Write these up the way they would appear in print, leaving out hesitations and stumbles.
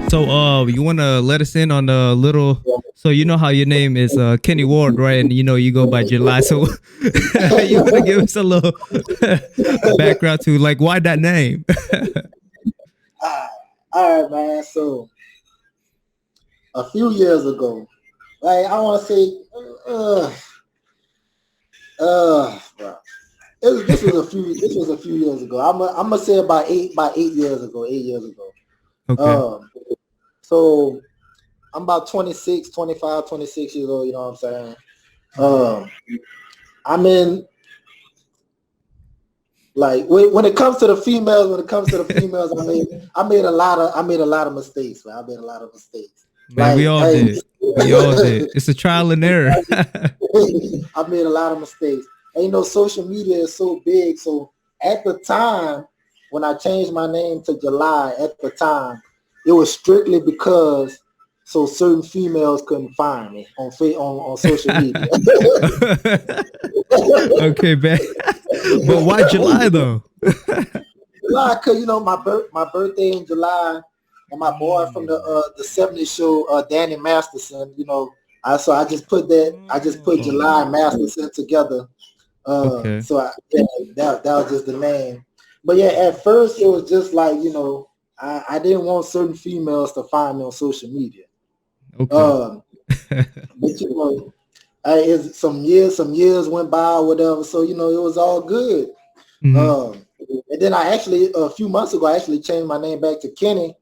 So, you want to let us in on a little? So you know how your name is Kenny Ward, right? And you know you go by July. So you want to give us a little background to like why that name? Ah, all right, man. So a few years ago, like I want to say, bro. This was a few years ago. I'm gonna say about 8 years ago. 8 years ago. Okay. Um, so I'm about 26, 25, 26 years old. You know what I'm saying? Um, I'm in like when it comes to the females. When it comes to the females, I made a lot of mistakes. Man. I made a lot of mistakes. Man, we Like, all hey, did. We all did. It's a trial and error. I made a lot of mistakes. And you know, social media is so big. So at the time, when I changed my name to July, at the time, it was strictly because so certain females couldn't find me on social media. Okay, man. But why July though? July, cause you know my birthday in July, and my boy from the '70s show, Danny Masterson. You know, I just put July and Masterson together. Okay. Yeah, that was just the name. But yeah, at first it was just like I didn't want certain females to find me on social media. Okay. Um, but some years went by or whatever, so it was all good. Hmm. And then I actually a few months ago I actually changed my name back to Kenny,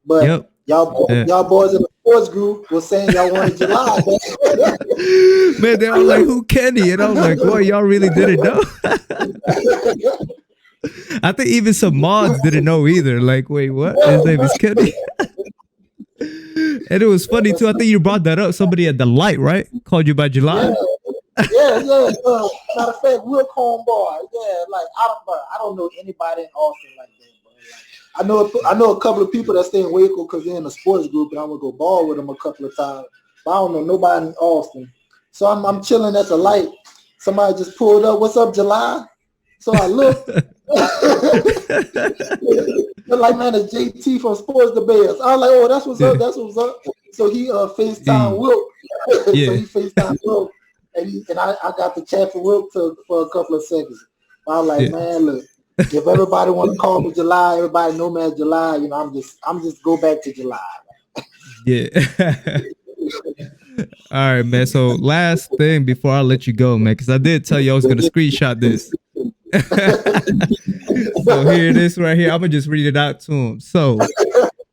but Yep. Yeah. y'all boys in the sports group was saying y'all wanted July. Man, they were like, "Who Kenny?" And I was like, "Boy, y'all really didn't know." I think even some mods didn't know either. Like, wait, what? His name is Kenny. And it was funny too. I think you brought that up. Somebody at the light, right? Called you by Yeah, July. yeah. Matter of fact, we're homeboy. Yeah, like I don't know anybody in Austin like that. But like, I know a couple of people that stay in Waco because they're in the sports group, and I'm gonna go ball with them a couple of times. But I don't know nobody in Austin. So I'm chilling at the light. Somebody just pulled up. What's up, July? So I look. They're like, man, it's JT from Sports the Bears. I was like, oh, that's what's up. That's what's up. So he FaceTime Mm, Wilt. So yeah, he FaceTime Wilt. And I got the chat for Wilt for a couple of seconds. I was like, yeah, man, look, if everybody want to call me July, everybody know me as July, I'm just go back to July. yeah. All right, man. So last thing before I let you go, man, because I did tell you I was gonna screenshot this. So here it is right here. I'm gonna just read it out to him. So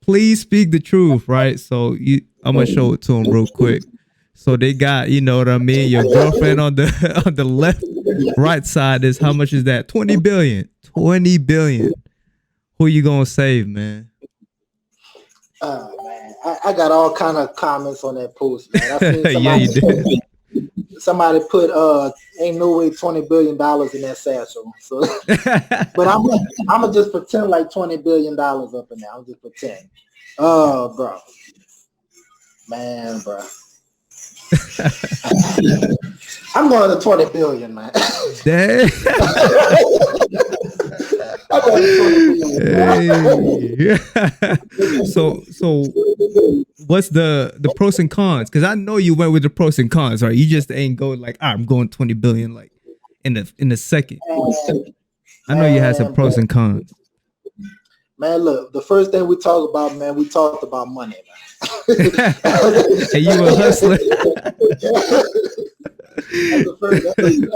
please speak the truth, right? So I'm gonna show it to him real quick. So they got, you know what I mean, your girlfriend on the on the left right side is how much is that? 20 billion. 20 billion. Who you gonna save, man? Man, I got all kind of comments on that post, man. I seen Yeah, you did. somebody put ain't no way $20 billion in that satchel. So but I'm gonna just pretend like $20 billion up in there. I'm just pretend. Oh bro. Man, bro. I'm going to 20 billion, man. Damn. I'm going to 20 billion. Hey. So what's the pros and cons? Because I know you went with the pros and cons, right? You just ain't going like, I'm going 20 billion like in a second. I know you had some Man, pros and cons. man, look, the first thing we talked about, man, we talked about money, man. And you a hustler. That's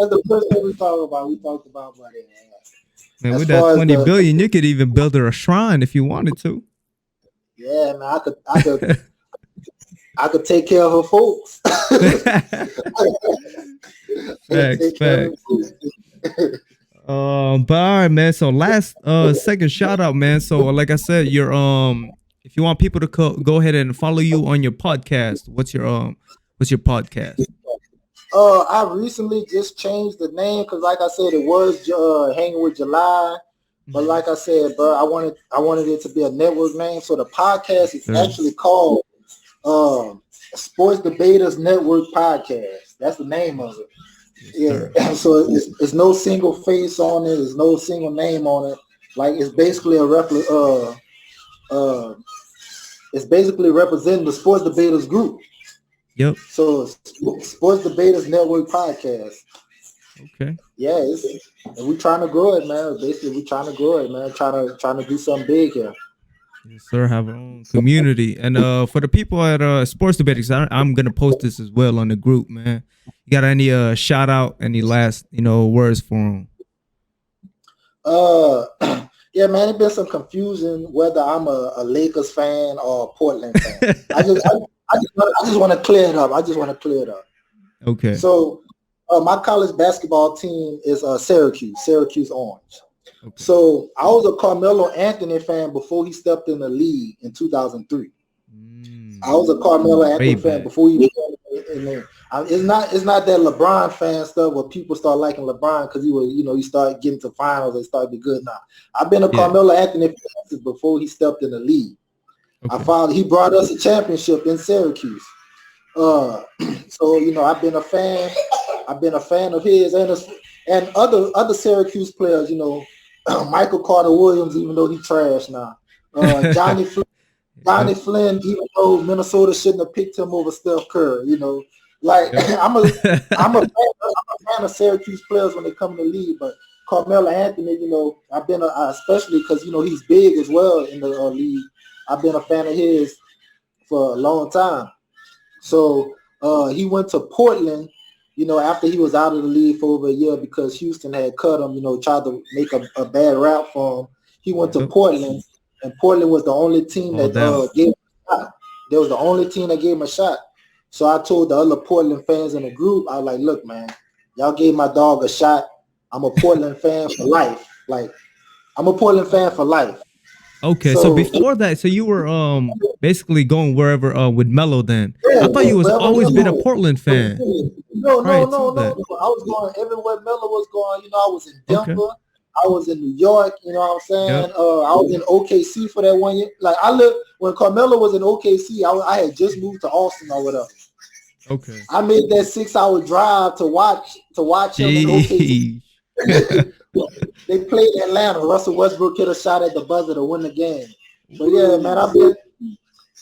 the first thing we talked about. We talked about money, man. Man, As with that far as 20 billion, you could even build her a shrine if you wanted to. yeah, man, I could take care of her folks. Facts, Take care of facts. But all right, man. So last second shout out, man. So like I said, your if you want people to go ahead and follow you on your podcast, what's your podcast? I recently just changed the name because, like I said, it was hanging with July. But Mhm. like I said, bro, I wanted it to be a network name. So the podcast is Sir. actually called Sports Debaters Network Podcast. That's the name of it. Yes, sir. Yeah. So it's no single face on it. There's no single name on it. Like it's Okay. basically a replica. it's basically representing the Sports Debaters group. Yep. So Sports Debaters Network podcast. Okay. Yeah, and we trying to grow it, man. Basically, we trying to grow it, man. Trying to do something big here. Yes, sir. Have our own community, and for the people at Sports Debaters, I'm gonna post this as well on the group, man. You got any shout out, any last words for them? Yeah, man, it's been some confusion whether I'm a Lakers fan or a Portland fan. I just want to clear it up. Okay. So my college basketball team is Syracuse Orange. Okay. So I was a Carmelo Anthony fan before he stepped in the league in 2003. I was a Carmelo Anthony fan before he in there. It's not that LeBron fan stuff where people start liking LeBron because he started getting to finals and started to be good now. I've been a Carmelo Anthony fan since before he stepped in the league. Okay. He brought us a championship in Syracuse. So I've been a fan of his and other Syracuse players. Michael Carter Williams, even though he trash now. Johnny Flynn, even though Minnesota shouldn't have picked him over Steph Curry. I'm a fan of Syracuse players when they come to the league, but Carmelo Anthony, I've been especially because he's big as well in the league. I've been a fan of his for a long time. So he went to Portland, after he was out of the league for over a year because Houston had cut him, tried to make a bad route for him. He went to Portland, and Portland was the only team that gave him a shot. They was the only team that gave him a shot. So I told the other Portland fans in the group, I was like, look, man, y'all gave my dog a shot. I'm a Portland fan for life. I'm a Portland fan for life. Okay, so before that, so you were basically going wherever with Melo then. Yeah, I thought you was always been a Portland fan. No. I was going everywhere Melo was going. I was in Denver. Okay. I was in New York. You know what I'm saying? Yep. I was in OKC for that 1 year. When Carmelo was in OKC, I had just moved to Austin or whatever. Okay. I made that 6-hour drive to watch him in OKC. They played Atlanta. Russell Westbrook hit a shot at the buzzer to win the game. But yeah, man, I've been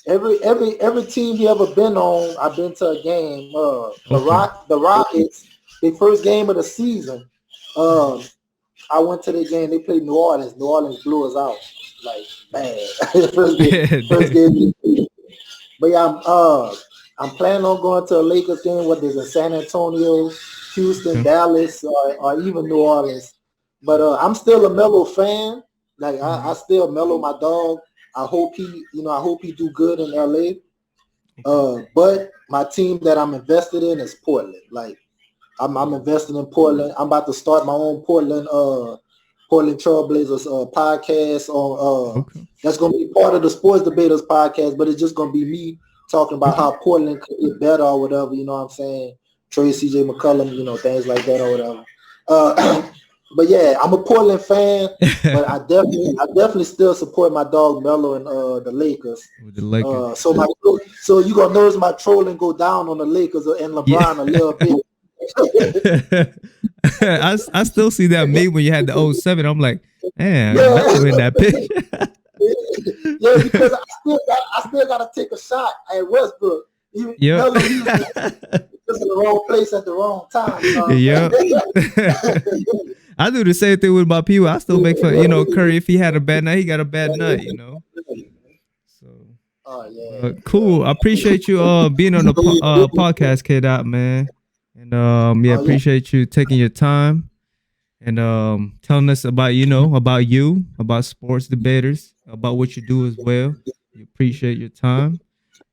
every team he ever been on. I've been to a game. The Rockets, the first game of the season. I went to the game. They played New Orleans. New Orleans blew us out bad. first game. But yeah, I'm planning on going to a Lakers game, whether it's in San Antonio, Houston, Dallas, or even New Orleans. But I'm still a Melo fan. I still Melo my dog. I hope he do good in LA. But my team that I'm invested in is Portland. I'm invested in Portland. I'm about to start my own Portland Trailblazers podcast on that's gonna be part of the Sports Debaters podcast, but it's just gonna be me talking about how Portland could get better or whatever, you know what I'm saying? Trade CJ McCollum, things like that or whatever. But yeah, I'm a Portland fan, but I definitely still support my dog Melo and the Lakers. With the Lakers. So you gonna notice my trolling go down on the Lakers and LeBron a little bit. I still see that meme when you had the 07. I'm like, man, Melo in that picture. Yeah, because I still gotta take a shot at Westbrook. Melo, he was just in the wrong place at the wrong time. Yeah. I do the same thing with my people. I still make fun, Curry, if he had a bad night, he got a bad night, So cool. I appreciate you being on the podcast, KDOT, man. And appreciate you taking your time and telling us about about Sports Debaters, about what you do as well. We appreciate your time.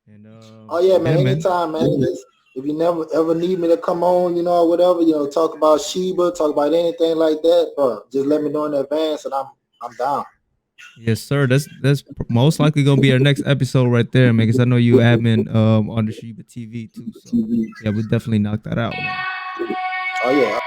And man, anytime, man. If you never ever need me to come on, or whatever, talk about Sheba, talk about anything like that, just let me know in advance, and I'm down. Yes, sir. That's most likely gonna be our next episode right there, man. Because I know you admin on the Sheba TV too. So yeah, we'll definitely knock that out, man. Oh yeah.